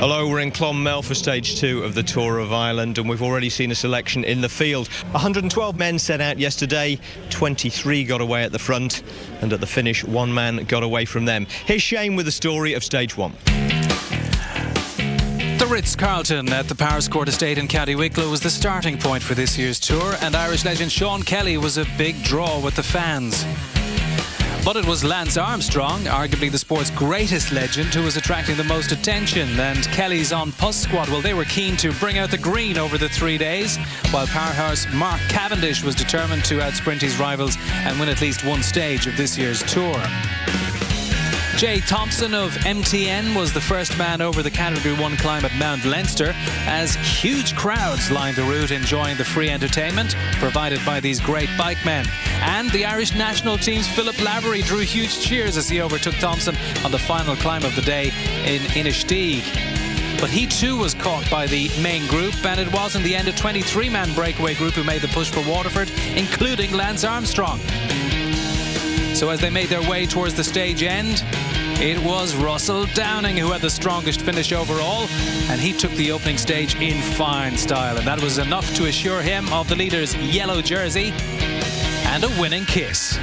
Hello, we're in Clonmel for stage 2 of the Tour of Ireland, and we've already seen a selection in the field. 112 men set out yesterday, 23 got away at the front, and at the finish, one man got away from them. Here's Shane with the story of stage 1. The Ritz-Carlton at the Powerscourt Estate in County Wicklow was the starting point for this year's tour, and Irish legend Sean Kelly was a big draw with the fans. But it was Lance Armstrong, arguably the sport's greatest legend, who was attracting the most attention. And Kelly's on Puss squad, well, they were keen to bring out the green over the 3 days, while powerhouse Mark Cavendish was determined to outsprint his rivals and win at least one stage of this year's tour. Jay Thompson of MTN was the first man over the Category 1 climb at Mount Leinster, as huge crowds lined the route enjoying the free entertainment provided by these great bike men. And the Irish national team's Philip Lavery drew huge cheers as he overtook Thompson on the final climb of the day in Inistioge. But he too was caught by the main group, and it was in the end a 23-man breakaway group who made the push for Waterford, including Lance Armstrong. So as they made their way towards the stage end, it was Russell Downing who had the strongest finish overall, and he took the opening stage in fine style, and that was enough to assure him of the leader's yellow jersey and a winning kiss.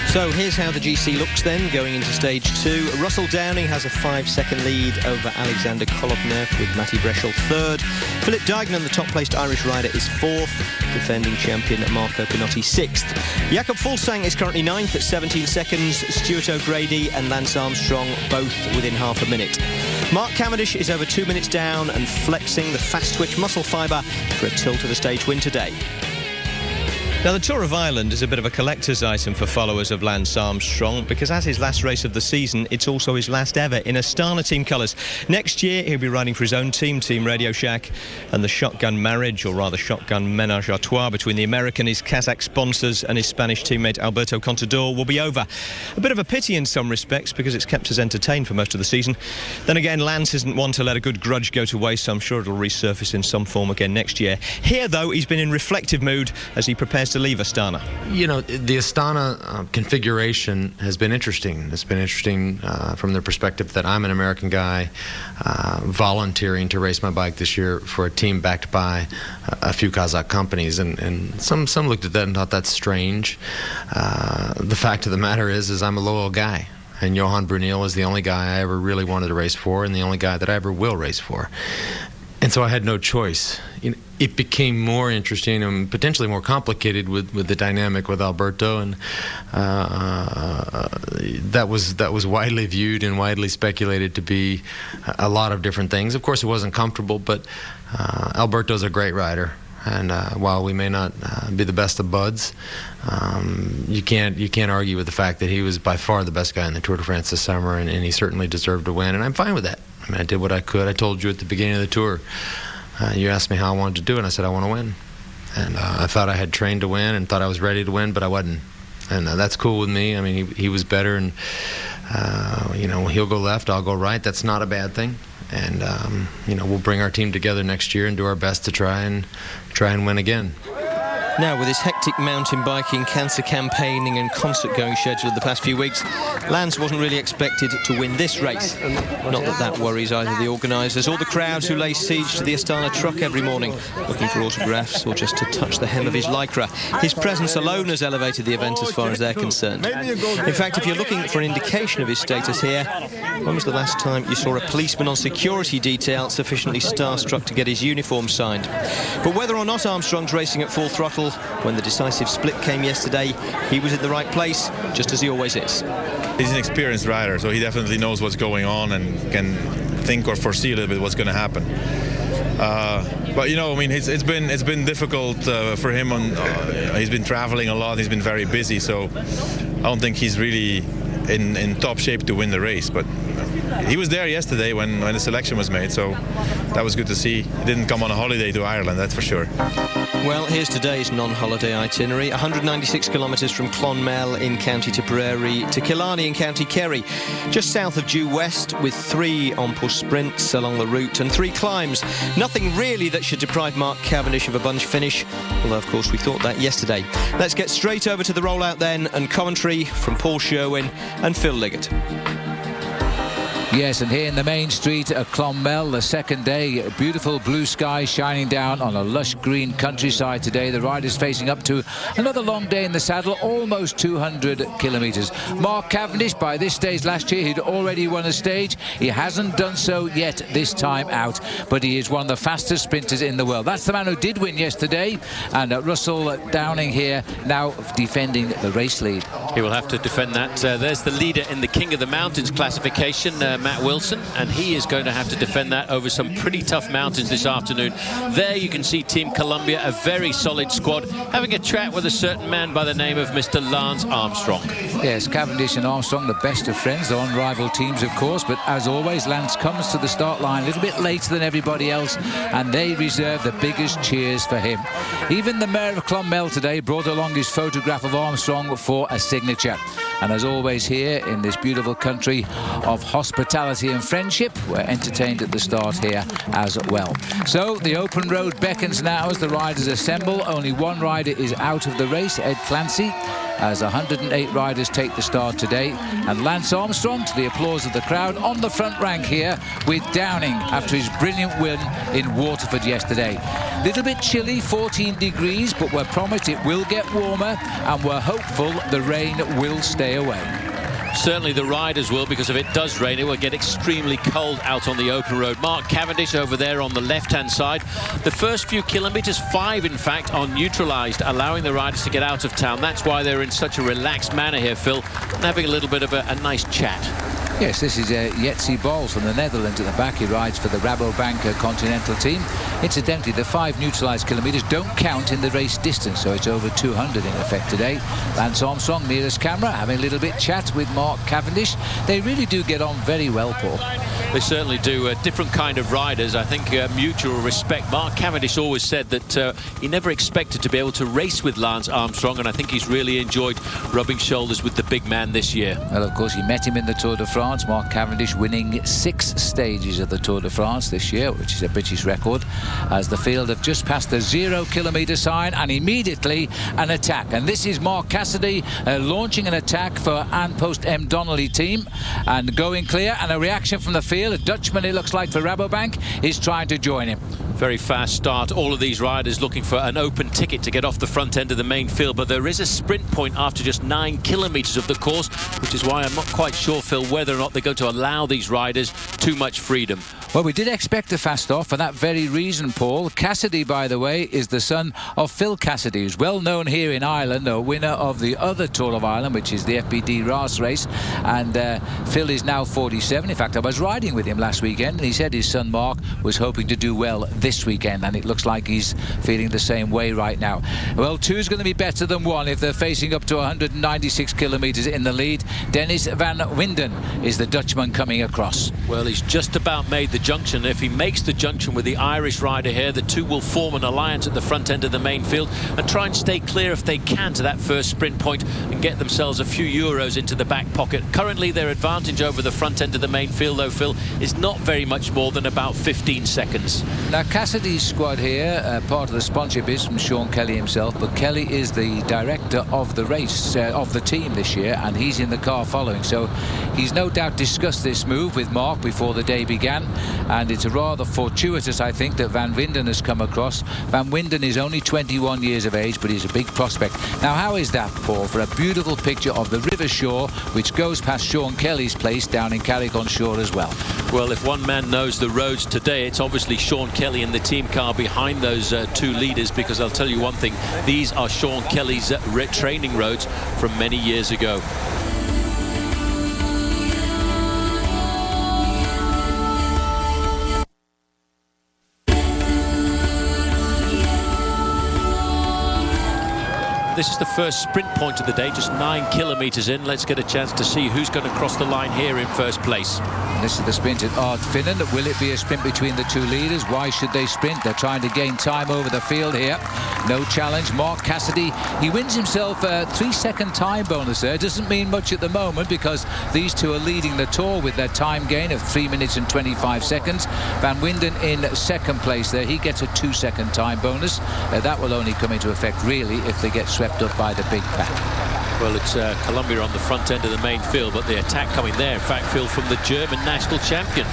So here's how the GC looks then, going into stage 2. Russell Downing has a 5-second lead over Alexander Kolobnev, with Matty Breschel third. Philip Dignan, the top-placed Irish rider, is fourth. Defending champion Marco Pinotti sixth. Jakob Fuglsang is currently ninth at 17 seconds. Stuart O'Grady and Lance Armstrong both within half a minute. Mark Cavendish is over 2 minutes down and flexing the fast-twitch muscle fibre for a tilt of the stage win today. Now, the Tour of Ireland is a bit of a collector's item for followers of Lance Armstrong, because as his last race of the season, it's also his last ever in Astana team colours. Next year, he'll be riding for his own team, Team Radio Shack, and the shotgun marriage, or rather shotgun ménage à trois, between the American, his Kazakh sponsors, and his Spanish teammate Alberto Contador will be over. A bit of a pity in some respects, because it's kept us entertained for most of the season. Then again, Lance isn't one to let a good grudge go to waste, so I'm sure it'll resurface in some form again next year. Here, though, he's been in reflective mood as he prepares to leave Astana. You know, the Astana configuration has been interesting. It's been interesting from the perspective that I'm an American guy volunteering to race my bike this year for a team backed by a few Kazakh companies, and some looked at that and thought that's strange. The fact of the matter is I'm a loyal guy. And Johan Brunel is the only guy I ever really wanted to race for, and the only guy that I ever will race for. And so I had no choice. It became more interesting and potentially more complicated with the dynamic with Alberto, and that was widely viewed and widely speculated to be a lot of different things. Of course, it wasn't comfortable, but Alberto's a great rider. And while we may not be the best of buds, you can't argue with the fact that he was by far the best guy in the Tour de France this summer, and he certainly deserved to win, and I'm fine with that. I mean, I did what I could. I told you at the beginning of the tour, you asked me how I wanted to do it, and I said I want to win. And I thought I had trained to win and thought I was ready to win, but I wasn't. And that's cool with me. I mean, he was better, and he'll go left, I'll go right. That's not a bad thing. And we'll bring our team together next year and do our best to try and win again. Now, with his hectic mountain biking, cancer campaigning and concert-going schedule of the past few weeks, Lance wasn't really expected to win this race. Not that worries either the organisers or the crowds who lay siege to the Astana truck every morning, looking for autographs or just to touch the hem of his lycra. His presence alone has elevated the event as far as they're concerned. In fact, if you're looking for an indication of his status here, when was the last time you saw a policeman on security detail sufficiently starstruck to get his uniform signed? But whether or not Armstrong's racing at full throttle, when the decisive split came yesterday, he was in the right place, just as he always is. He's an experienced rider, so he definitely knows what's going on and can think or foresee a little bit what's going to happen. But I mean, it's been difficult for him. He's been traveling a lot. He's been very busy, so I don't think he's really in top shape to win the race. But he was there yesterday when the selection was made, so that was good to see. He didn't come on a holiday to Ireland, that's for sure. Well, here's today's non-holiday itinerary. 196 kilometres from Clonmel in County Tipperary to Killarney in County Kerry, just south of Due West, with 3 on-push sprints along the route and 3 climbs. Nothing really that should deprive Mark Cavendish of a bunch finish, although of course we thought that yesterday. Let's get straight over to the rollout then, and commentary from Paul Sherwin and Phil Liggett. Yes, and here in the main street at Clonmel, the second day, beautiful blue sky shining down on a lush green countryside today. The riders facing up to another long day in the saddle, almost 200 kilometres. Mark Cavendish, by this stage last year, he'd already won a stage. He hasn't done so yet this time out, but he is one of the fastest sprinters in the world. That's the man who did win yesterday, and Russell Downing here now defending the race lead. He will have to defend that. There's the leader in the King of the Mountains classification, Matt Wilson, and he is going to have to defend that over some pretty tough mountains this afternoon. There you can see Team Columbia, a very solid squad, having a chat with a certain man by the name of Mr. Lance Armstrong. Yes, Cavendish and Armstrong, the best of friends. They're on rival teams, of course, but as always, Lance comes to the start line a little bit later than everybody else, and they reserve the biggest cheers for him. Even the Mayor of Clonmel today brought along his photograph of Armstrong for a signature. And as always here in this beautiful country of hospitality and friendship, we're entertained at the start here as well. So the open road beckons now as the riders assemble. Only one rider is out of the race, Ed Clancy, as 108 riders take the start today. And Lance Armstrong, to the applause of the crowd, on the front rank here with Downing after his brilliant win in Waterford yesterday. Little bit chilly, 14 degrees, but we're promised it will get warmer, and we're hopeful the rain will stay away. Certainly the riders will, because if it does rain, it will get extremely cold out on the open road. Mark Cavendish over there on the left-hand side. The first few kilometres, 5 in fact, are neutralised, allowing the riders to get out of town. That's why they're in such a relaxed manner here, Phil, and having a little bit of a nice chat. Yes, this is Jetse Bol from the Netherlands at the back. He rides for the Rabobank Continental team. Incidentally, the 5 neutralised kilometres don't count in the race distance, so it's over 200 in effect today. Lance Armstrong, nearest camera, having a little bit chat with Mark Cavendish. They really do get on very well, Paul. They certainly do. Different kind of riders. I think mutual respect. Mark Cavendish always said that he never expected to be able to race with Lance Armstrong, and I think he's really enjoyed rubbing shoulders with the big man this year. Well, of course, he met him in the Tour de France. Mark Cavendish winning 6 stages of the Tour de France this year, which is a British record, as the field have just passed the 0 kilometre sign, and immediately an attack. And this is Mark Cassidy launching an attack for Ann Post M. Donnelly team, and going clear, and a reaction from the field. A Dutchman, it looks like, for Rabobank is trying to join him. Very fast start. All of these riders looking for an open ticket to get off the front end of the main field, but there is a sprint point after just 9 kilometres of the course, which is why I'm not quite sure, Phil, whether or not they're going to allow these riders too much freedom. Well, we did expect a fast off for that very reason, Paul. Cassidy, by the way, is the son of Phil Cassidy, who's well known here in Ireland, a winner of the other Tour of Ireland, which is the FBD Ras race. And Phil is now 47. In fact, I was riding with him last weekend, and he said his son Mark was hoping to do well this weekend, and it looks like he's feeling the same way right now. Well, 2's going to be better than 1 if they're facing up to 196 kilometres in the lead. Dennis van Winden is the Dutchman coming across. Well, he's just about made the junction. If he makes the junction with the Irish rider here, the two will form an alliance at the front end of the main field and try and stay clear if they can to that first sprint point and get themselves a few euros into the back pocket. Currently, their advantage over the front end of the main field, though, Phil, is not very much more than about 15 seconds. Now, Cassidy's squad here, part of the sponsorship is from Sean Kelly himself, but Kelly is the director of the race, of the team this year, and he's in the car following. So he's no doubt discussed this move with Mark before the day began, and it's rather fortuitous, I think, that Van Winden has come across. Van Winden is only 21 years of age, but he's a big prospect. Now, how is that, Paul, for a beautiful picture of the River Shore, which goes past Sean Kelly's place down in Carrick-on-Shore as well? Well, if one man knows the roads today, it's obviously Sean Kelly and the team car behind those 2 leaders, because I'll tell you one thing, these are Sean Kelly's training roads from many years ago. This is the first sprint point of the day, just 9 kilometres in. Let's get a chance to see who's going to cross the line here in first place. This is the sprint at Ardfinnan. Will it be a sprint between the 2 leaders? Why should they sprint? They're trying to gain time over the field here. No challenge. Mark Cassidy, he wins himself a 3-second time bonus there. Doesn't mean much at the moment, because these 2 are leading the Tour with their time gain of 3 minutes and 25 seconds. Van Winden in 2nd place there. He gets a 2-second time bonus. That will only come into effect, really, if they get swept up by the big pack. Well, it's Colombia on the front end of the main field, but the attack coming there, in fact, Phil, from the German national champion.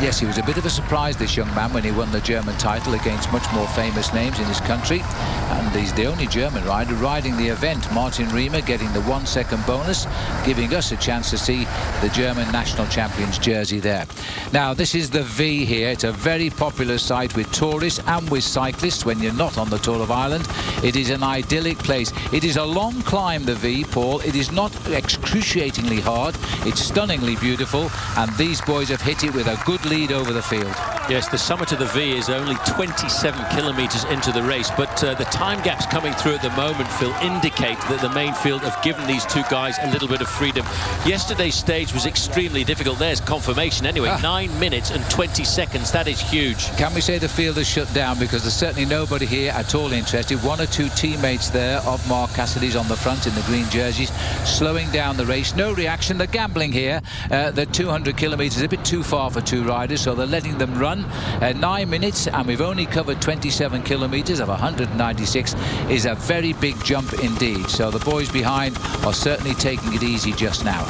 Yes, he was a bit of a surprise, this young man, when he won the German title against much more famous names in his country. And he's the only German rider riding the event. Martin Riemer getting the 1 second bonus, giving us a chance to see the German national champion's jersey there. Now, this is the V here. It's a very popular site with tourists and with cyclists when you're not on the Tour of Ireland. It is an idyllic place. It is a long climb, the V, Paul. It is not excruciatingly hard. It's stunningly beautiful, and these boys have hit it with a good lead over the field. Yes, the summit of the V is only 27 kilometres into the race, but the time gaps coming through at the moment, Phil, indicate that the main field have given these two guys a little bit of freedom. Yesterday's stage was extremely difficult. There's confirmation anyway. 9 minutes and 20 seconds. That is huge. Can we say the field is shut down, because there's certainly nobody here at all interested. 1 or 2 teammates there of Mark Cassidy's on the front in the green jerseys, slowing down the race. No reaction. They're gambling here. The 200 kilometres is a bit too far for 2 riders, so they're letting them run. 9 minutes, and we've only covered 27 kilometres of 196 is a very big jump indeed. So the boys behind are certainly taking it easy just now.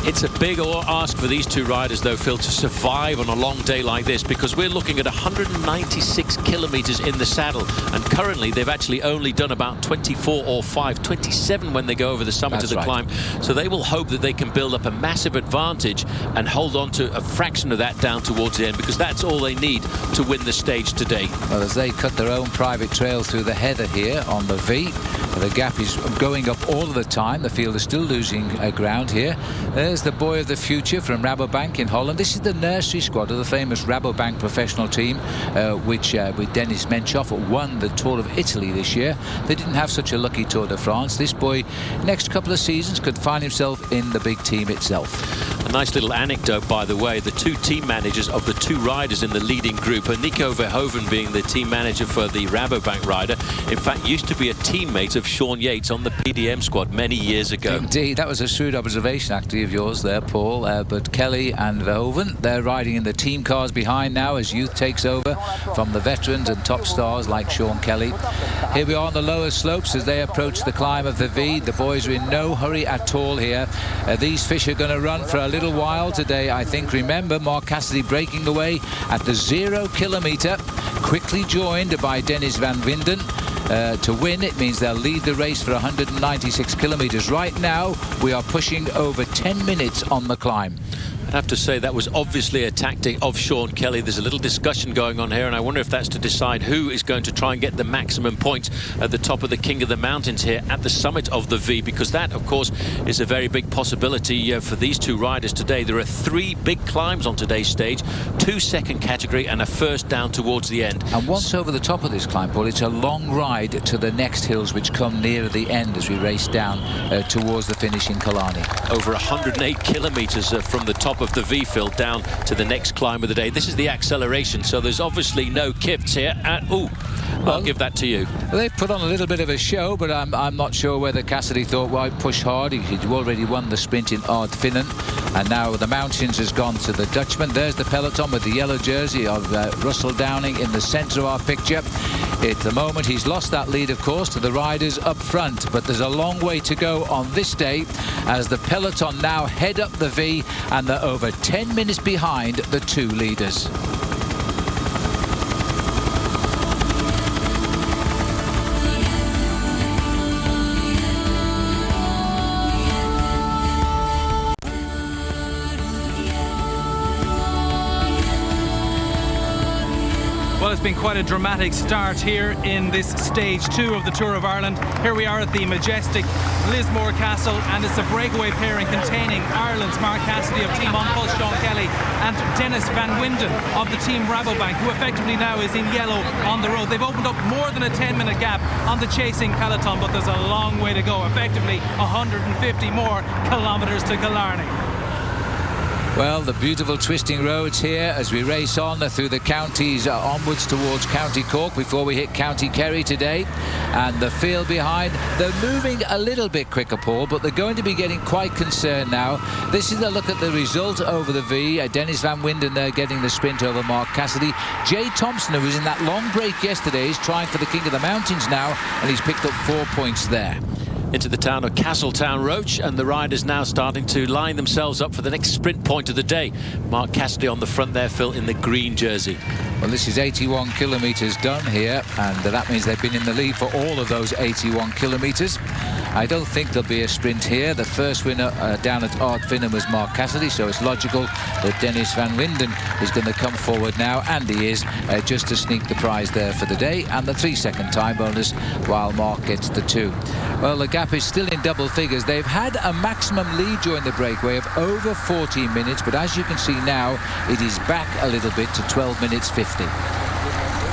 It's a big ask for these two riders, though, Phil, to survive on a long day like this, because we're looking at 196 kilometres in the saddle, and currently they've actually only done about 24 or 27 when they go over the summit of the climb. So they will hope that they can build up a massive advantage and hold on to a fraction of that down towards the end, because that's all they need to win the stage today. Well, as they cut their own private trail through the heather here on the V, the gap is going up all of the time. The field is still losing ground here. There's the boy of the future from Rabobank in Holland. This is the nursery squad of the famous Rabobank professional team, which with Dennis Menchoff won the Tour of Italy this year. They didn't have such a lucky Tour de France. This boy, next couple of seasons, could find himself in the big team itself. A nice little anecdote, by the way. The 2 team managers of the 2 riders in the leading group, Nico Verhoeven being the team manager for the Rabobank rider, in fact used to be a teammate of Sean Yates on the PDM squad many years ago. Indeed, that was a shrewd observation actually of yours there, Paul. But Kelly and Verhoeven, they're riding in the team cars behind now as youth takes over from the veterans and top stars like Sean Kelly. Here we are on the lower slopes as they approach the climb of the V. The boys are in no hurry at all here. These fish are going to run for a little while today, I think. Remember, Mark Cassidy breaking away at the 0 kilometre, quickly joined by Dennis van Winden. To win, it means they'll lead the race for 196 kilometres. Right now, we are pushing over 10 minutes on the climb. I'd have to say that was obviously a tactic of Sean Kelly. There's a little discussion going on here, and I wonder if that's to decide who is going to try and get the maximum points at the top of the King of the Mountains here at the summit of the V, because that, of course, is a very big possibility for these 2 riders today. There are 3 big climbs on today's stage, 2 second category and a first down towards the end. And once over the top of this climb, Paul, it's a long ride to the next hills, which come nearer the end as we race down towards the finish in Killarney. Over 108 kilometres from the top of the V field down to the next climb of the day. This is the acceleration, so there's obviously no kifts here. I'll give that to you. They've put on a little bit of a show, but I'm not sure whether Cassidy thought, well, push hard. He'd already won the sprint in Ardfinnen, and now the mountains has gone to the Dutchman. There's the peloton with the yellow jersey of Russell Downing in the centre of our picture. At the moment, he's lost that lead, of course, to the riders up front, but there's a long way to go on this day as the peloton now head up the V, and they're over 10 minutes behind the 2 leaders. Well, it's been quite a dramatic start here in this stage 2 of the Tour of Ireland. Here we are at the majestic Lismore Castle, and it's a breakaway pairing containing Ireland's Mark Cassidy of Team On Pulse, Sean Kelly, and Dennis van Winden of the Team Rabobank, who effectively now is in yellow on the road. They've opened up more than a 10-minute gap on the chasing peloton, but there's a long way to go. Effectively 150 more kilometres to Killarney. Well, the beautiful twisting roads here as we race on through the counties onwards towards County Cork before we hit County Kerry today. And the field behind, they're moving a little bit quicker, Paul, but they're going to be getting quite concerned now. This is a look at the result over the V. Dennis van Winden there getting the sprint over Mark Cassidy. Jay Thompson, who was in that long break yesterday, is trying for the King of the Mountains now, and he's picked up 4 points there. into the town of Castletown Roach, and the riders now starting to line themselves up for the next sprint point of the day. Mark Cassidy on the front there, Phil, in the green jersey. Well, this is 81 kilometres done here, and that means they've been in the lead for all of those 81 kilometres. I don't think there'll be a sprint here. The first winner down at Ardfinnan was Mark Cassidy, so it's logical that Dennis Van Winden is going to come forward now, and he is, just to sneak the prize there for the day, and the 3-second time bonus while Mark gets the 2. Well, the gap is still in double figures. They've had a maximum lead during the breakaway of over 14 minutes, but as you can see now, it is back a little bit to 12 minutes 50.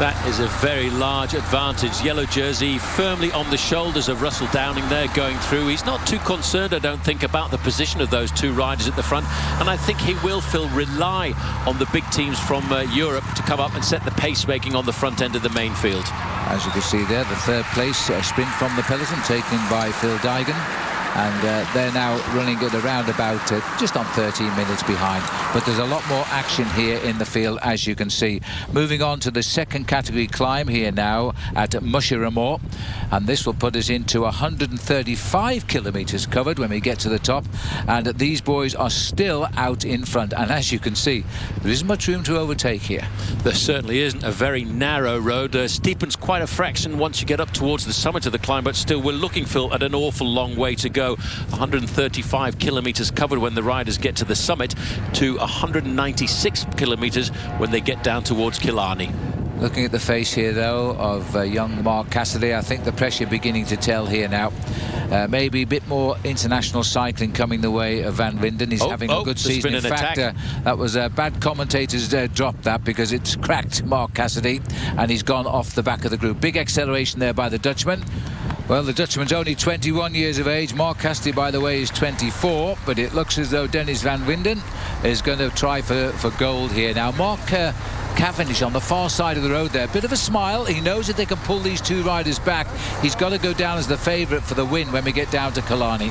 That is a very large advantage. Yellow jersey firmly on the shoulders of Russell Downing there going through. He's not too concerned, I don't think, about the position of those two riders at the front, and I think he will, Phil, rely on the big teams from Europe to come up and set the pace making on the front end of the main field. As you can see there, the third place sprint from the peloton taken by Phil Daigan. And they're now running at around about just on 13 minutes behind. But there's a lot more action here in the field, as you can see. Moving on to the second category climb here now at Musheramore. And this will put us into 135 kilometres covered when we get to the top. And these boys are still out in front. And as you can see, there isn't much room to overtake here. There certainly isn't. A very narrow road. Steepens quite a fraction once you get up towards the summit of the climb. But still, we're looking, Phil, at an awful long way to go. 135 kilometres covered when the riders get to the summit, to 196 kilometres when they get down towards Killarney. Looking at the face here, though, of young Mark Cassidy, I think the pressure beginning to tell here now. Maybe a bit more international cycling coming the way of Van Winden. He's having a good season. In fact, that was bad commentators dropped that because it's cracked Mark Cassidy, and he's gone off the back of the group. Big acceleration there by the Dutchman. Well, the Dutchman's only 21 years of age. Mark Cassidy, by the way, is 24. But it looks as though Dennis Van Winden is going to try for gold here. Now, Mark Cavendish on the far side of the road there. Bit of a smile. He knows that they can pull these two riders back. He's got to go down as the favourite for the win when we get down to Killarney.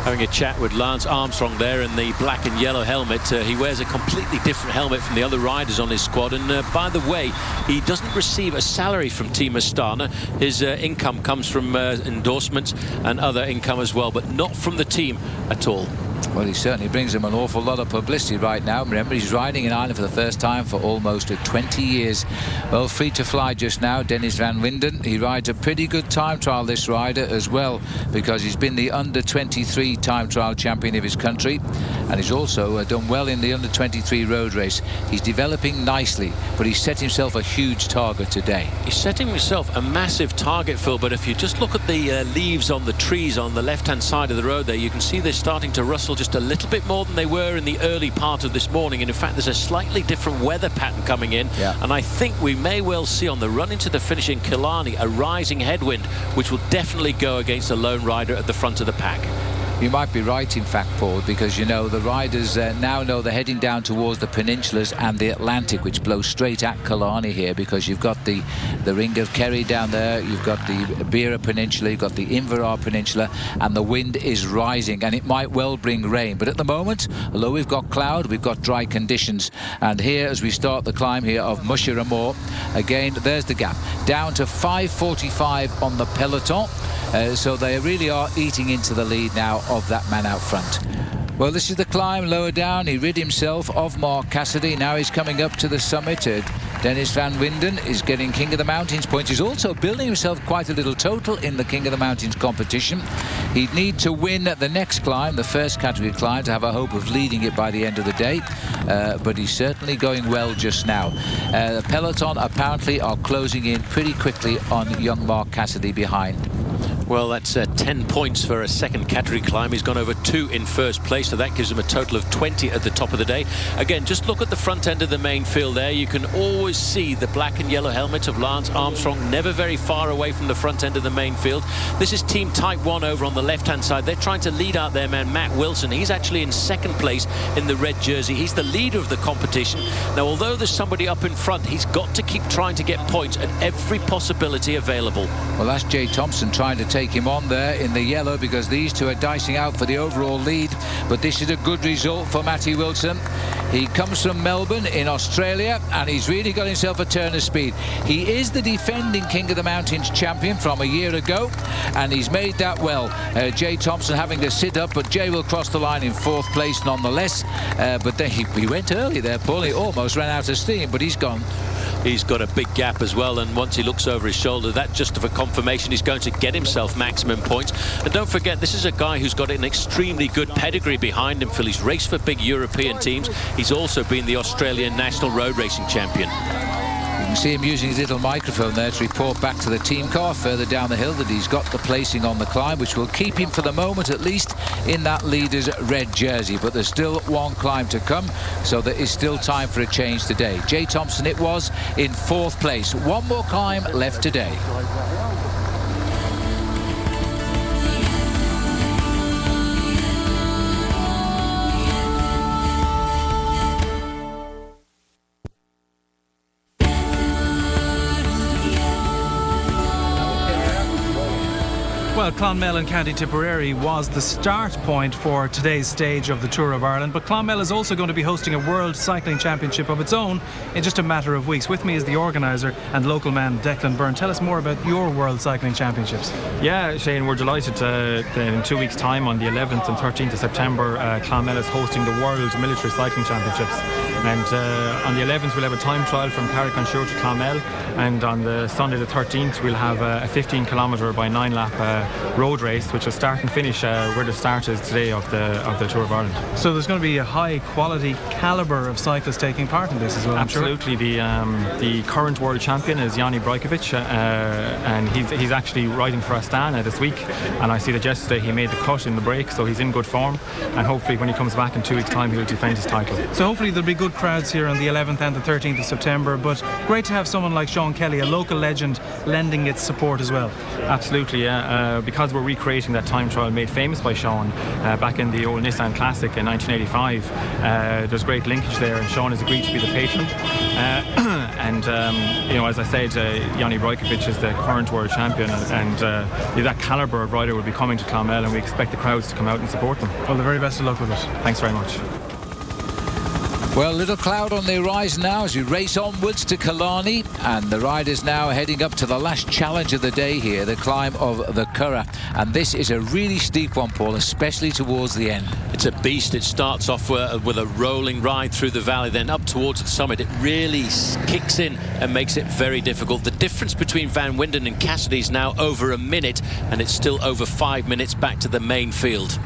Having a chat with Lance Armstrong there in the black and yellow helmet. He wears a completely different helmet from the other riders on his squad. And by the way, he doesn't receive a salary from Team Astana. His income comes from endorsements and other income as well, but not from the team at all. Well, he certainly brings him an awful lot of publicity right now. Remember, he's riding in Ireland for the first time for almost 20 years. Well, free to fly just now, Dennis Van Winden. He rides a pretty good time trial, this rider, as well, because he's been the under-23 time trial champion of his country, and he's also done well in the under-23 road race. He's developing nicely, but he's set himself a huge target today. He's setting himself a massive target, Phil, but if you just look at the leaves on the trees on the left-hand side of the road there, you can see they're starting to rustle just a little bit more than they were in the early part of this morning. And in fact, there's a slightly different weather pattern coming in, and I think we may well see on the run into the finish in Killarney a rising headwind, which will definitely go against a lone rider at the front of the pack. You might be right, in fact, Paul, because, you know, the riders now know they're heading down towards the peninsulas and the Atlantic, which blows straight at Killarney here, because you've got the Ring of Kerry down there, you've got the Beara Peninsula, you've got the Inverar Peninsula, and the wind is rising, and it might well bring rain. But at the moment, although we've got cloud, we've got dry conditions. And here, as we start the climb here of Musheramore, again, there's the gap. Down to 5:45 on the peloton. So they really are eating into the lead now of that man out front. Well, this is the climb lower down. He rid himself of Mark Cassidy. Now he's coming up to the summit. Dennis Van Winden is getting King of the Mountains points. He's also building himself quite a little total in the King of the Mountains competition. He'd need to win the next climb, the first category climb, to have a hope of leading it by the end of the day. But he's certainly going well just now. The peloton apparently are closing in pretty quickly on young Mark Cassidy behind. Well, that's 10 points for a second category climb. He's gone over 2 in first place, so that gives him a total of 20 at the top of the day. Again, just look at the front end of the main field there. You can always see the black and yellow helmet of Lance Armstrong, never very far away from the front end of the main field. This is Team Type 1 over on the left-hand side. They're trying to lead out their man, Matt Wilson. He's actually in second place in the red jersey. He's the leader of the competition. Now, although there's somebody up in front, he's got to keep trying to get points at every possibility available. Well, that's Jay Thompson trying to take him on there in the yellow, because these two are dicing out for the overall lead. But this is a good result for Matty Wilson. He comes from Melbourne in Australia, and he's really got himself a turn of speed. He is the defending King of the Mountains champion from a year ago, and he's made that well. Jay Thompson having to sit up, but Jay will cross the line in 4th place nonetheless. But then he went early there, Paul. He almost ran out of steam, but he's gone. He's got a big gap as well, and once he looks over his shoulder, that's just for confirmation he's going to get himself maximum points. And don't forget, this is a guy who's got an extremely good pedigree behind him, Phil. He's raced for big European teams. He's also been the Australian National Road Racing Champion. You can see him using his little microphone there to report back to the team car further down the hill that he's got the placing on the climb, which will keep him for the moment at least in that leader's red jersey. But there's still one climb to come, so there is still time for a change today. Jay Thompson it was in 4th place. One more climb left today. Well, Clonmel in County Tipperary was the start point for today's stage of the Tour of Ireland, but Clonmel is also going to be hosting a World Cycling Championship of its own in just a matter of weeks. With me is the organiser and local man Declan Byrne. Tell us more about your World Cycling Championships. Yeah, Shane, we're delighted in 2 weeks' time on the 11th and 13th of September, Clonmel is hosting the World Military Cycling Championships. And on the 11th we'll have a time trial from Carrick-on-Suir to Clonmel, and on the Sunday the 13th we'll have a 15km by 9-lap road race, which will start and finish where the start is today of the Tour of Ireland. So there's going to be a high quality calibre of cyclists taking part in this as well. Absolutely. The current world champion is Yanni Brajkovic, and he's actually riding for Astana this week, and I see that yesterday he made the cut in the break, so he's in good form, and hopefully when he comes back in 2 weeks' time he'll defend his title. So hopefully there'll be good crowds here on the 11th and the 13th of September, but great to have someone like Sean Kelly, a local legend, lending its support as well. Absolutely, yeah. Because we're recreating that time trial made famous by Sean back in the old Nissan Classic in 1985. There's great linkage there, and Sean has agreed to be the patron. And as I said, Yanni Brajkovic is the current world champion, and that calibre of rider will be coming to Clonmel, and we expect the crowds to come out and support them. Well, the very best of luck with it. Thanks very much. Well, little cloud on the horizon now as we race onwards to Killarney, and the riders now heading up to the last challenge of the day here, the climb of the Curragh. And this is a really steep one, Paul, especially towards the end. It's a beast. It starts off with a rolling ride through the valley, then up towards the summit. It really kicks in and makes it very difficult. The difference between Van Winden and Cassidy is now over a minute, and it's still over 5 minutes back to the main field.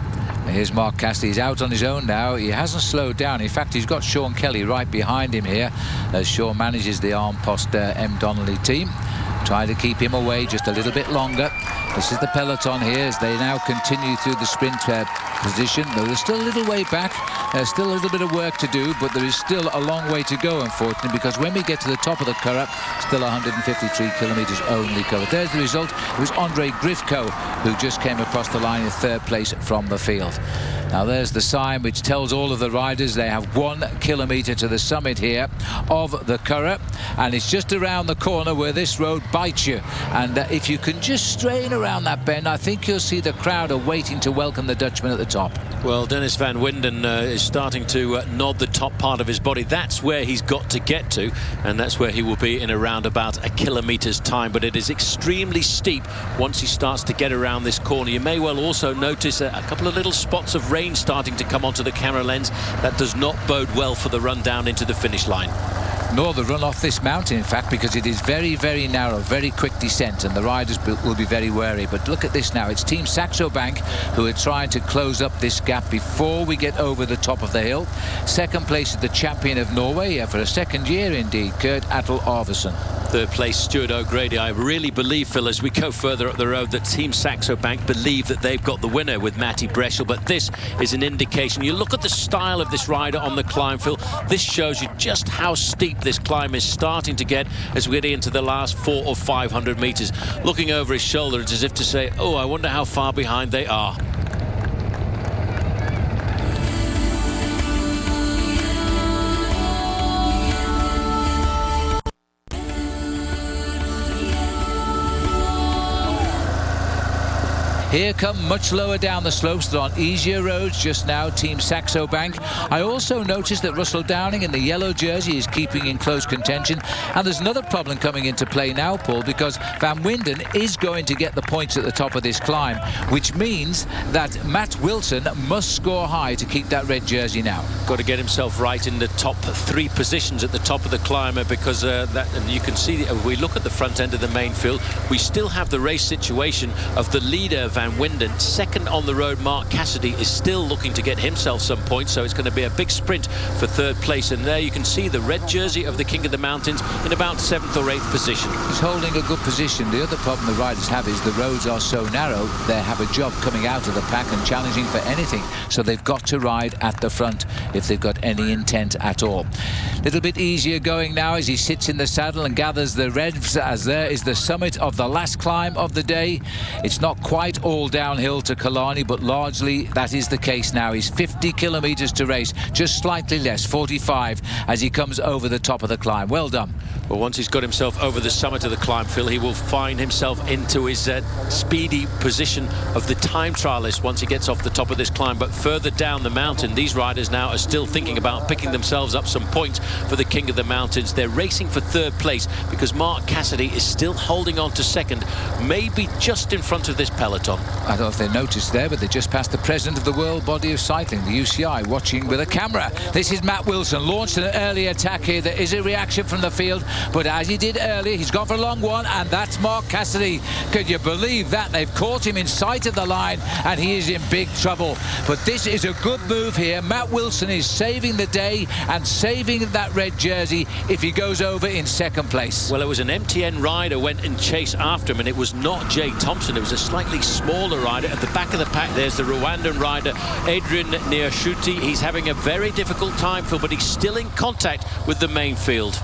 Here's Mark Cassidy. He's out on his own now. He hasn't slowed down. In fact, he's got Sean Kelly right behind him here as Sean manages the Arm Post M. Donnelly team. Trying to keep him away just a little bit longer. This is the peloton here as they now continue through the sprint position. Though there's still a little way back. There's still a little bit of work to do, but there is still a long way to go, unfortunately, because when we get to the top of the Curragh, still 153 kilometres only covered. There's the result. It was Andre Grifko who just came across the line in 3rd place from the field. Now there's the sign which tells all of the riders they have 1 kilometre to the summit here of the Curragh, and it's just around the corner where this road bites you, and if you can just strain around that bend, I think you'll see the crowd are waiting to welcome the Dutchman at the top. Well, Dennis Van Winden is starting to nod the top part of his body. That's where he's got to get to, and that's where he will be in around about a kilometre's time. But it is extremely steep once he starts to get around this corner. You may well also notice a couple of little spots of rain starting to come onto the camera lens. That does not bode well for the run down into the finish line. Nor the run off this mountain, in fact, because it is very, very narrow, very quick descent, and the riders will be very wary. But look at this now. It's Team Saxo Bank who are trying to close up this gap before we get over the top of the hill. 2nd place is the champion of Norway, for a 2nd year indeed, Kurt Attel Arvesen. 3rd place, Stuart O'Grady. I really believe, Phil, as we go further up the road, that Team Saxo Bank believe that they've got the winner with Matty Breschel, but this is an indication. You look at the style of this rider on the climb, Phil. This shows you just how steep this climb is starting to get as we get into the last 400 or 500 metres. Looking over his shoulder, it's as if to say, oh, I wonder how far behind they are. Here come much lower down the slopes. They're on easier roads just now, Team Saxo Bank. I also noticed that Russell Downing in the yellow jersey is keeping in close contention. And there's another problem coming into play now, Paul, because Van Winden is going to get the points at the top of this climb, which means that Matt Wilson must score high to keep that red jersey now. Got to get himself right in the top 3 positions at the top of the climber, because and you can see, if we look at the front end of the main field, we still have the race situation of the leader Van Winden. Second on the road, Mark Cassidy, is still looking to get himself some points, so it's going to be a big sprint for 3rd place. And there you can see the red jersey of the King of the Mountains in about 7th or 8th position. He's holding a good position. The other problem the riders have is the roads are so narrow, they have a job coming out of the pack and challenging for anything, so they've got to ride at the front if they've got any intent at all. Little bit easier going now as he sits in the saddle and gathers the revs, as there is the summit of the last climb of the day. It's not quite all downhill to Killarney, but largely that is the case now. He's 50 kilometres to race, just slightly less, 45, as he comes over the top of the climb. Well done. Well, once he's got himself over the summit of the climb, Phil, he will find himself into his speedy position of the time trialist once he gets off the top of this climb. But further down the mountain, these riders now are still thinking about picking themselves up some points for the King of the Mountains. They're racing for 3rd place because Mark Cassidy is still holding on to 2nd, maybe just in front of this peloton. I don't know if they noticed there, but they just passed the president of the World Body of Cycling, the UCI, watching with a camera. This is Matt Wilson, launched an early attack here. There is a reaction from the field, but as he did earlier, he's gone for a long one, and that's Mark Cassidy. Could you believe that? They've caught him in sight of the line, and he is in big trouble. But this is a good move here. Matt Wilson is saving the day and saving that red jersey if he goes over in 2nd place. Well, it was an MTN rider went in chase after him, and it was not Jay Thompson. It was a slightly smaller rider. At the back of the pack, there's the Rwandan rider, Adrian Niashuti. He's having a very difficult time, Phil, but he's still in contact with the main field.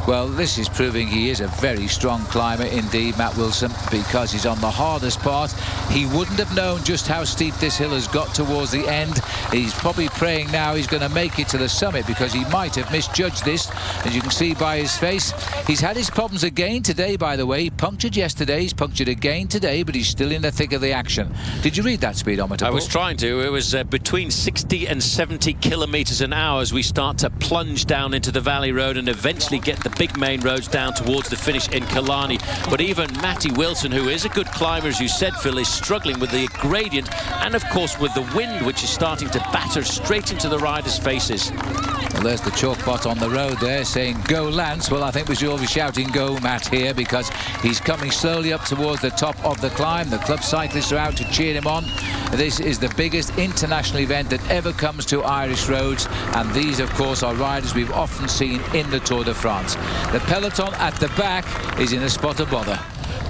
Well, this is proving he is a very strong climber indeed, Matt Wilson, because he's on the hardest part. He wouldn't have known just how steep this hill has got towards the end. He's probably praying now he's going to make it to the summit, because he might have misjudged this, as you can see by his face. He's had his problems again today, by the way. He punctured yesterday, he's punctured again today, but he's still in the thick of the action. Did you read that speedometer, Paul? I was trying to. It was between 60 and 70 kilometres an hour as we start to plunge down into the valley road and eventually get the big main roads down towards the finish in Killarney. But even Matty Wilson, who is a good climber, as you said, Phil, is struggling with the gradient and, of course, with the wind, which is starting to batter straight into the riders' faces. Well, there's the chalk pot on the road there saying, "Go Lance." Well, I think we should all be shouting, "Go Matt," here, because he's coming slowly up towards the top of the climb. The club cyclists are out to cheer him on. This is the biggest international event that ever comes to Irish roads, and these, of course, are riders we've often seen in the Tour de France. The peloton at the back is in a spot of bother.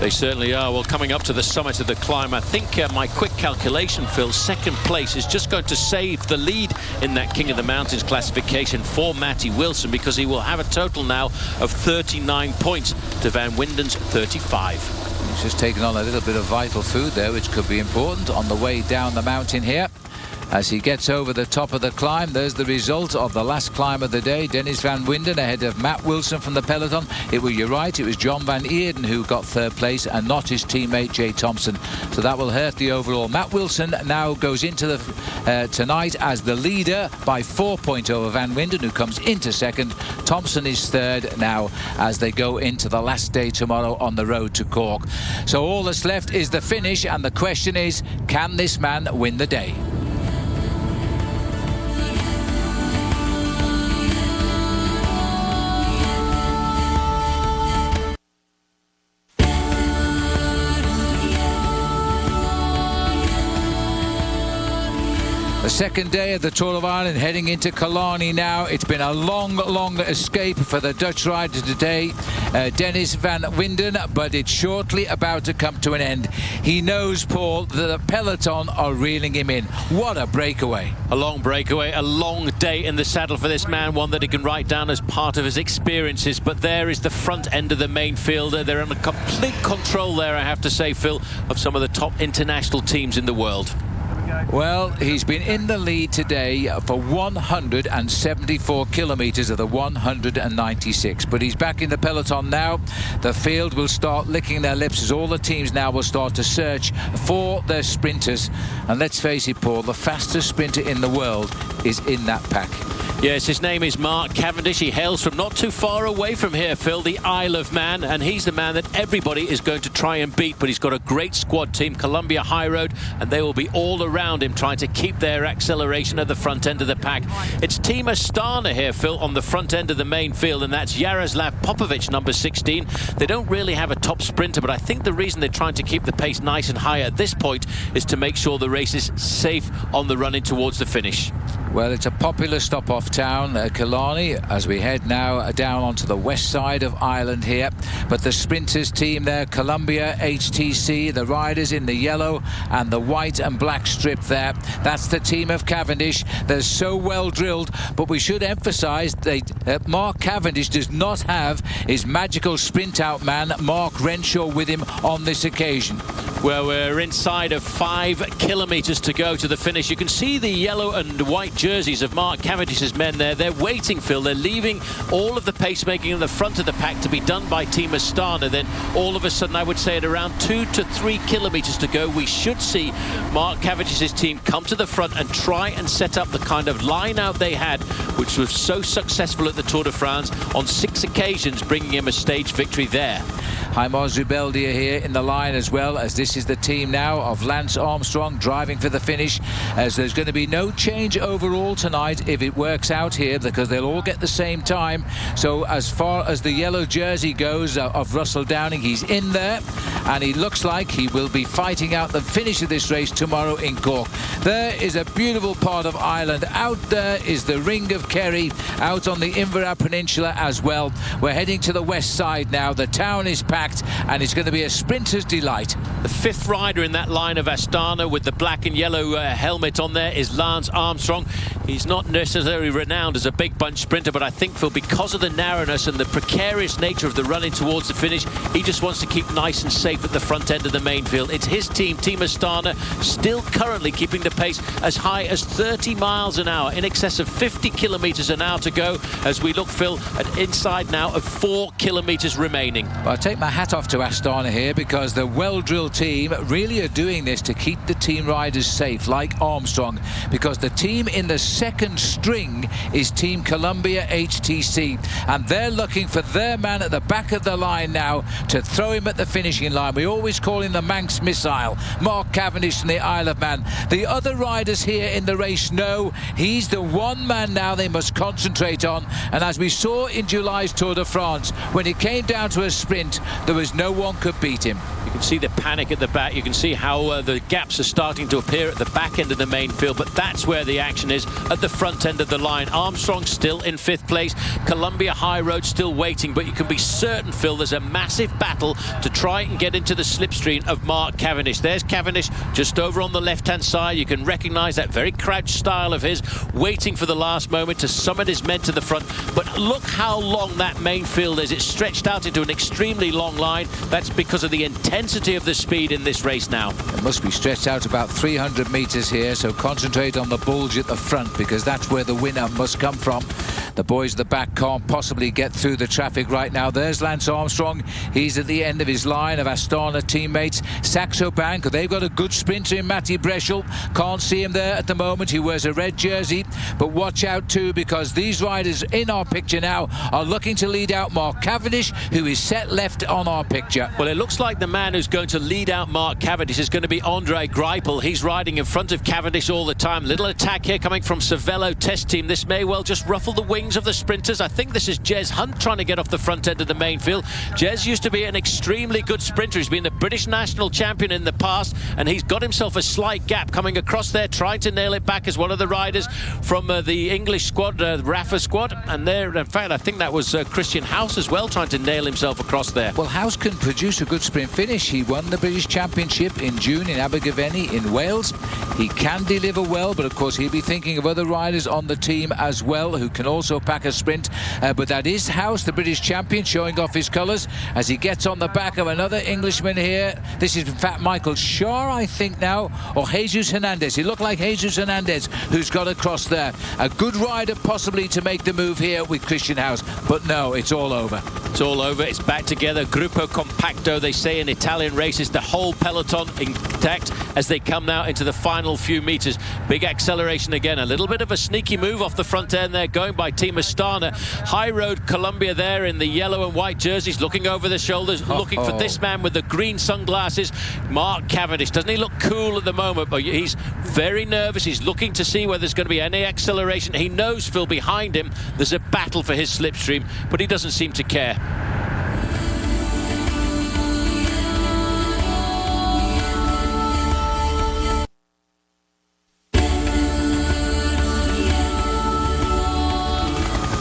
They certainly are. Well, coming up to the summit of the climb, I think my quick calculation, Phil, 2nd place is just going to save the lead in that King of the Mountains classification for Matty Wilson, because he will have a total now of 39 points to Van Winden's 35. He's just taken on a little bit of vital food there, which could be important on the way down the mountain here. As he gets over the top of the climb, there's the result of the last climb of the day. Dennis Van Winden ahead of Matt Wilson from the peloton. You're right, it was John Van Eerden who got 3rd place and not his teammate Jay Thompson. So that will hurt the overall. Matt Wilson now goes into the tonight as the leader by 4 points over Van Winden, who comes into 2nd. Thompson is 3rd now as they go into the last day tomorrow on the road to Cork. So all that's left is the finish, and the question is, can this man win the day? The 2nd day of the Tour of Ireland heading into Killarney now. It's been a long escape for the Dutch rider today, Dennis Van Winden, but it's shortly about to come to an end. He knows, Paul, that the peloton are reeling him in. What a breakaway. A long breakaway, a long day in the saddle for this man, one that he can write down as part of his experiences. But there is the front end of the main field. They're under complete control there, I have to say, Phil, of some of the top international teams in the world. Well, he's been in the lead today for 174 kilometres of the 196, but he's back in the peloton now. The field will start licking their lips as all the teams now will start to search for their sprinters. And let's face it, Paul, the fastest sprinter in the world is in that pack. Yes, his name is Mark Cavendish. He hails from not too far away from here, Phil, the Isle of Man, and he's the man that everybody is going to try and beat. But he's got a great squad team, Columbia High Road, and they will be all around him trying to keep their acceleration at the front end of the pack. It's Team Astana here, Phil, on the front end of the main field, and that's Jaroslav Popovic, number 16. They don't really have a top sprinter, but I think the reason they're trying to keep the pace nice and high at this point is to make sure the race is safe on the run in towards the finish. Well, it's a popular stop off town, Killarney, as we head now down onto the west side of Ireland here. But the sprinters team there, Columbia, HTC, the riders in the yellow and the white and black strip there. That's the team of Cavendish. They're so well drilled, but we should emphasise that Mark Cavendish does not have his magical sprint out man, Mark Renshaw, with him on this occasion. Well, we're inside of 5 kilometres to go to the finish. You can see the yellow and white jerseys of Mark Cavendish's men there. They're waiting, Phil. They're leaving all of the pacemaking in the front of the pack to be done by Team Astana. Then all of a sudden, I would say at around 2 to 3 kilometres to go, we should see Mark Cavendish's team come to the front and try and set up the kind of line out they had, which was so successful at the Tour de France on 6 occasions, bringing him a stage victory there. Jaime Zubeldia here in the line as well, as this is the team now of Lance Armstrong driving for the finish, as there's going to be no change overall tonight if it works out here, because they'll all get the same time. So as far as the yellow jersey goes of Russell Downing, he's in there, and he looks like he will be fighting out the finish of this race tomorrow in Cork. There is a beautiful part of Ireland. Out there is the Ring of Kerry, out on the Inverrah Peninsula as well. We're heading to the west side now. The town is packed, and it's going to be a sprinter's delight. The 5th rider in that line of Astana with the black and yellow helmet on there is Lance Armstrong. He's not necessarily renowned as a big bunch sprinter, but I think, Phil, because of the narrowness and the precarious nature of the running towards the finish, he just wants to keep nice and safe at the front end of the main field. It's his team, Team Astana, still currently keeping the pace as high as 30 miles an hour, in excess of 50 kilometres an hour to go, as we look, Phil, at inside now of 4 kilometres remaining. Well, I take my hat off to Astana here, because the well-drilled team really are doing this to keep the team riders safe, like Armstrong, because the team in the second string is Team Columbia HTC, and they're looking for their man at the back of the line now to throw him at the finishing line. We always call him the Manx Missile, Mark Cavendish from the Isle of Man. The other riders here in the race know he's the one man now they must concentrate on, and as we saw in July's Tour de France, when it came down to a sprint, there was no one could beat him. You can see the panic at the back. You can see how the gaps are starting to appear at the back end of the main field, but that's where the action is, at the front end of the line. Armstrong still in 5th place. Columbia High Road still waiting, but you can be certain, Phil, there's a massive battle to try and get into the slipstream of Mark Cavendish. There's Cavendish just over on the left-hand side. You can recognise that very crouched style of his, waiting for the last moment to summon his men to the front. But look how long that main field is. It's stretched out into an extremely long line. That's because of the intensity of the speed in this race now. It must be stretched out about 300 metres here, so concentrate on the bulge at the front, because that's where the winner must come from. The boys at the back can't possibly get through the traffic right now. There's Lance Armstrong. He's at the end of his line of Astana teammates. Saxo Bank, they've got a good sprinter in Matty Breschel. Can't see him there at the moment. He wears a red jersey. But watch out too, because these riders in our picture now are looking to lead out Mark Cavendish, who is set left on our picture. Well, it looks like the man who's going to lead out Mark Cavendish is going to be Andre Greipel. He's riding in front of Cavendish all the time. Little attack here coming from Cervelo test team. This may well just ruffle the wings of the sprinters. I think this is Jez Hunt trying to get off the front end of the main field. Jez used to be an extremely good sprinter. He's been the British national champion in the past, and he's got himself a slight gap coming across there, trying to nail it back as one of the riders from the English squad, Rafa squad. And there, in fact, I think that was Christian House as well, trying to nail himself across there. Well, House can produce a good sprint finish. He won the British Championship in June in Abergavenny in Wales. He can deliver well, but of course he'll be thinking of other riders on the team as well who can also also pack a sprint. But that is House, the British champion, showing off his colours as he gets on the back of another Englishman here. This is in fact Michael Shaw, I think now, or Jesus Hernandez. He looked like Jesus Hernandez who's got across there. A good rider possibly to make the move here with Christian House, but no, it's all over. It's all over. It's back together. Gruppo Compacto, they say in Italian races. The whole peloton intact as they come now into the final few meters. Big acceleration again. A little bit of a sneaky move off the front end there, going by Team Astana. High Road Columbia there in the yellow and white jerseys, looking over the shoulders, looking for this man with the green sunglasses, Mark Cavendish. Doesn't he look cool at the moment? But he's very nervous. He's looking to see whether there's going to be any acceleration. He knows, Phil, behind him there's a battle for his slipstream, but he doesn't seem to care.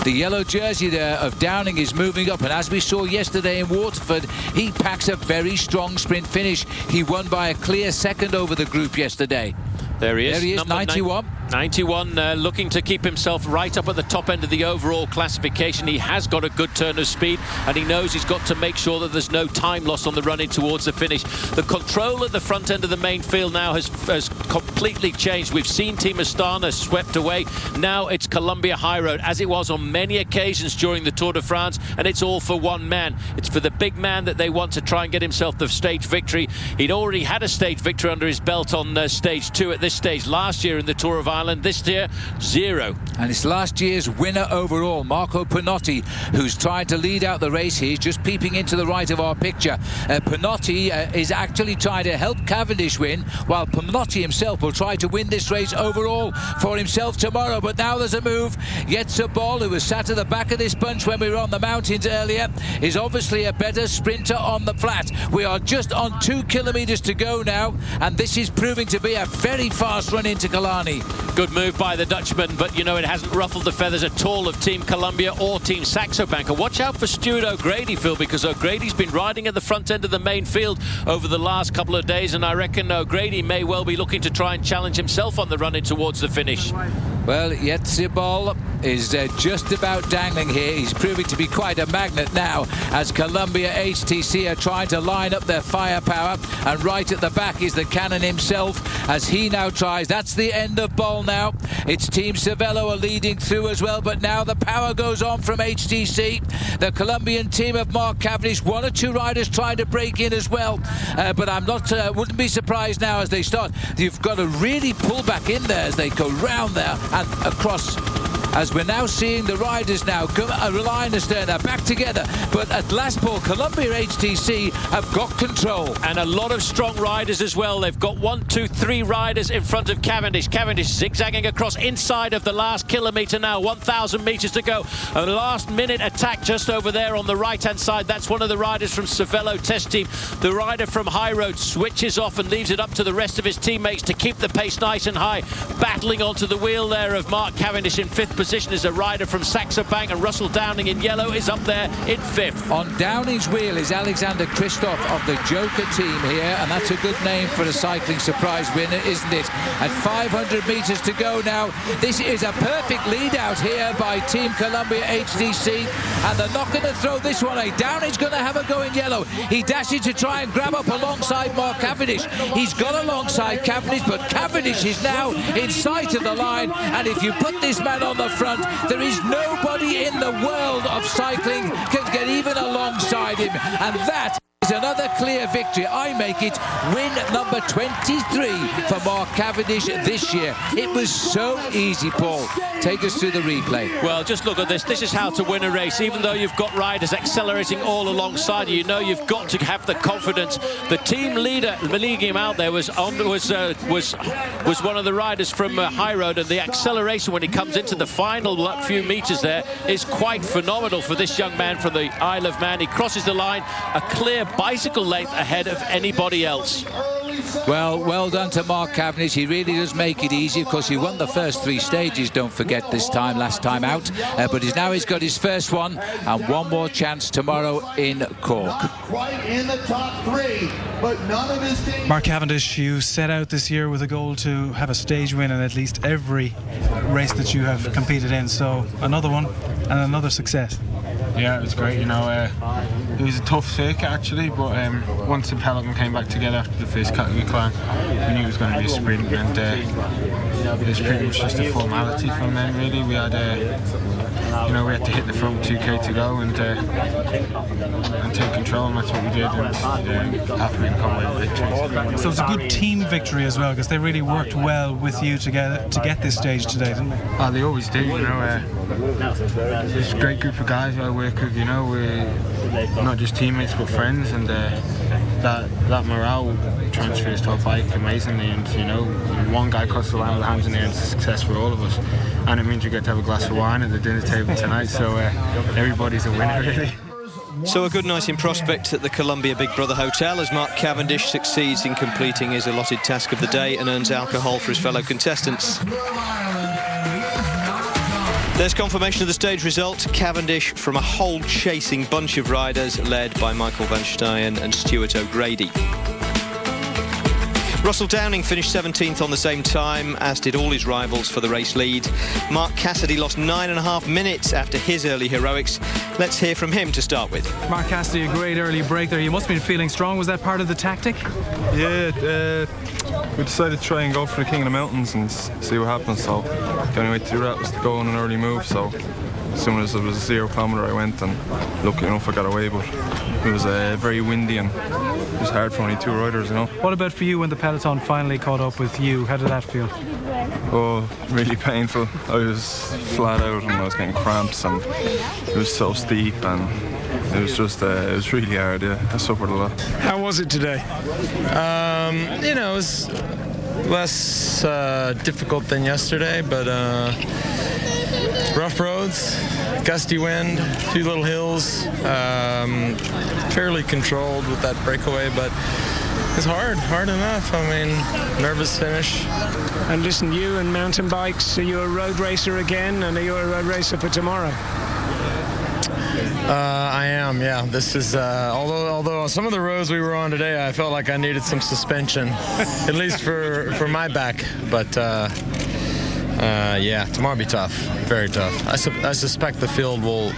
The yellow jersey there of Downing is moving up, and as we saw yesterday in Waterford, he packs a very strong sprint finish. He won by a clear second over the group yesterday. There he is. There he is, 91. 91, looking to keep himself right up at the top end of the overall classification. He has got a good turn of speed, and he knows he's got to make sure that there's no time loss on the run in towards the finish. The control at the front end of the main field now has completely changed. We've seen Team Astana swept away. Now it's Columbia High Road, as it was on many occasions during the Tour de France, and it's all for one man. It's for the big man that they want to try and get himself the stage victory. He'd already had a stage victory under his belt on stage 2 at this stage last year in the Tour of Ireland. This year, 0. And it's last year's winner overall, Marco Pinotti, who's trying to lead out the race here. He's just peeping into the right of our picture. Pinotti is actually trying to help Cavendish win, while Pinotti himself will try to win this race overall for himself tomorrow. But now there's a move. Jetse Bol, who was sat at the back of this bunch when we were on the mountains earlier, is obviously a better sprinter on the flat. We are just on 2 kilometres to go now, and this is proving to be a very fast run into Killarney. Good move by the Dutchman, but you know, it hasn't ruffled the feathers at all of Team Columbia or Team Saxo Bank. And watch out for Stuart O'Grady, Phil, because O'Grady's been riding at the front end of the main field over the last couple of days, and I reckon O'Grady may well be looking to try and challenge himself on the run in towards the finish. Well, Jetse Bol is just about dangling here. He's proving to be quite a magnet now, as Columbia HTC are trying to line up their firepower, and right at the back is the cannon himself as he now tries. That's the end of Bol now. It's Team Cervelo are leading through as well, but now the power goes on from HTC. The Colombian team of Mark Cavendish, 1 or 2 riders trying to break in as well, but I'm not wouldn't be surprised now as they start. You've got to really pull back in there as they go round there and across, as we're now seeing the riders now relying on Sterner back together. But at last, Paul, Columbia HTC have got control. And a lot of strong riders as well. They've got 1, 2, 3 riders in front of Cavendish. Cavendish zigzagging across inside of the last kilometre now. 1,000 metres to go. A last-minute attack just over there on the right-hand side. That's one of the riders from Cervelo Test Team. The rider from High Road switches off and leaves it up to the rest of his teammates to keep the pace nice and high. Battling onto the wheel there of Mark Cavendish in 5th position is a rider from Saxo Bank, and Russell Downing in yellow is up there in 5th. On Downing's wheel is Alexander Kristoff of the Joker team here, and that's a good name for a cycling surprise winner, isn't it? At 500 metres to go now. This is a perfect lead out here by Team Columbia HTC, and they're not going to throw this one away. Downing's going to have a go in yellow. He dashes to try and grab up alongside Mark Cavendish. He's got alongside Cavendish, but Cavendish is now in sight of the line, and if you put this man on the front, there is nobody in the world of cycling can get even alongside him, and that is another clear victory. I make it win number 23 for Mark Cavendish this year. It was so easy, Paul. Take us through the replay. Well, just look at this. This is how to win a race. Even though you've got riders accelerating all alongside you, know you've got to have the confidence. The team leader leading him out there was one of the riders from High Road, and the acceleration when he comes into the final few meters there is quite phenomenal for this young man from the Isle of Man. He crosses the line a clear bicycle length ahead of anybody else. Well done to Mark Cavendish. He really does make it easy. Of course, he won the first 3 stages, don't forget, last time out. But he's got his first one and one more chance tomorrow in Cork. Quite in the top 3, but none of his team. Mark Cavendish, you set out this year with a goal to have a stage win in at least every race that you have competed in. So another one and another success. Yeah, it was great. It was a tough circuit actually, but once the peloton came back together after the first category climb, we knew it was going to be a sprint, and it was pretty much just a formality from then. Really, we had we had to hit the front 2k to go and take control, and that's what we did, and happily come away with victory. So it's a good team victory as well, because they really worked well with you to get this stage today, didn't they? Oh, they always do. There's a great group of guys who I work with. We're not just teammates but friends, and that morale transfers to our bike amazingly. And one guy cuts the line with the hands in the air, it's a success for all of us, and it means we get to have a glass of wine at the dinner table tonight. So everybody's a winner, really. So a good night in prospect at the Columbia Big Brother Hotel as Mark Cavendish succeeds in completing his allotted task of the day and earns alcohol for his fellow contestants. There's confirmation of the stage result. Cavendish from a whole chasing bunch of riders led by Michael van Steyen and Stuart O'Grady. Russell Downing finished 17th on the same time, as did all his rivals for the race lead. Mark Cassidy lost 9.5 minutes after his early heroics. Let's hear from him to start with. Mark Cassidy, a great early break there. You must have been feeling strong. Was that part of the tactic? Yeah, we decided to try and go for the King of the Mountains and see what happens. So the only way to do that was to go on an early move. So as soon as it was a 0 kilometre, I went, and lucky enough I got away. But it was very windy and it was hard for only 2 riders, What about for you when the peloton finally caught up with you? How did that feel? Oh, really painful. I was flat out and I was getting cramps, and it was so steep, and it was just it was really hard. Yeah, I suffered a lot. How was it today? It was less difficult than yesterday, but rough roads, gusty wind, a few little hills, fairly controlled with that breakaway, but it's hard enough. Nervous finish. And listen, you and mountain bikes, are you a road racer again, and are you a road racer for tomorrow? I am, yeah. This is, although some of the roads we were on today, I felt like I needed some suspension, at least for my back. But yeah, tomorrow will be tough, very tough. I suspect the field will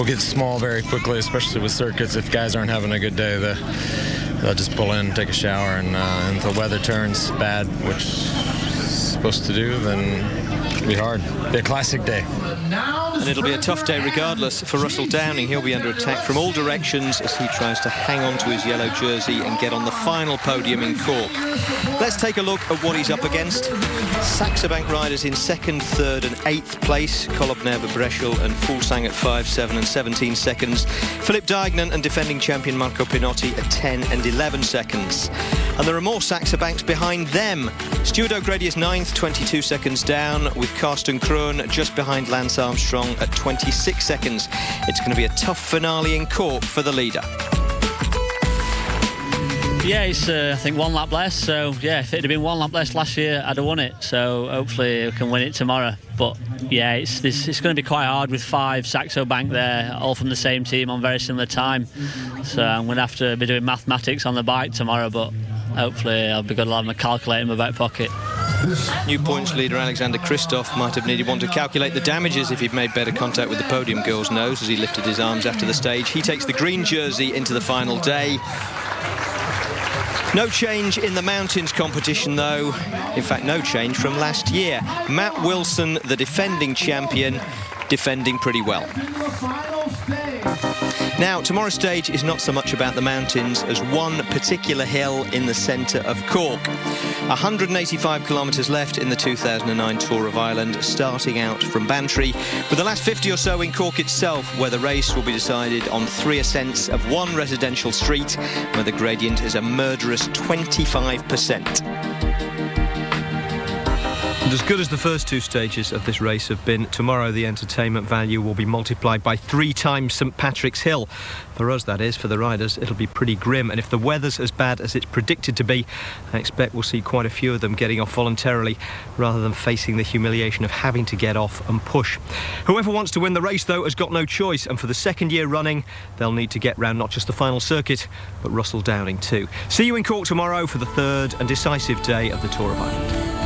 get small very quickly, especially with circuits. If guys aren't having a good day, they'll just pull in, take a shower, and if the weather turns bad, which it's supposed to do, then it'll be hard. It'll be a classic day. And it'll be a tough day regardless for Russell Downing. He'll be under attack from all directions as he tries to hang on to his yellow jersey and get on the final podium in Cork. Let's take a look at what he's up against. Saxo Bank riders in 2nd, 3rd and 8th place. Kolobnev, Breschel and Fuglsang at 5, 7 and 17 seconds. Philip Dijkman and defending champion Marco Pinotti at 10 and 11 seconds. And there are more Saxo Banks behind them. Stuart O'Grady is 9th, 22 seconds down, with Karsten Kroon just behind Lance Armstrong at 26 seconds. It's going to be a tough finale in Cork for the leader. Yeah, it's I think 1 lap less, so yeah, if it had been 1 lap less last year, I'd have won it, so hopefully we can win it tomorrow. But yeah, it's going to be quite hard with 5 Saxo Bank there, all from the same team on very similar time, so I'm going to have to be doing mathematics on the bike tomorrow, but hopefully I'll be good to have my calculator in my back pocket. New points leader Alexander Kristoff might have needed one to calculate the damages if he'd made better contact with the podium girl's nose as he lifted his arms after the stage. He takes the green jersey into the final day. No change in the mountains competition, though. In fact, no change from last year. Matt Wilson, the defending champion, defending pretty well. Now, tomorrow's stage is not so much about the mountains as one particular hill in the centre of Cork. 185 kilometres left in the 2009 Tour of Ireland, starting out from Bantry, with the last 50 or so in Cork itself, where the race will be decided on 3 ascents of 1 residential street, where the gradient is a murderous 25%. And as good as the first two stages of this race have been, tomorrow the entertainment value will be multiplied by 3 times St Patrick's Hill. For us, that is. For the riders, it'll be pretty grim. And if the weather's as bad as it's predicted to be, I expect we'll see quite a few of them getting off voluntarily rather than facing the humiliation of having to get off and push. Whoever wants to win the race, though, has got no choice. And for the second year running, they'll need to get round not just the final circuit, but Russell Downing too. See you in Cork tomorrow for the third and decisive day of the Tour of Ireland.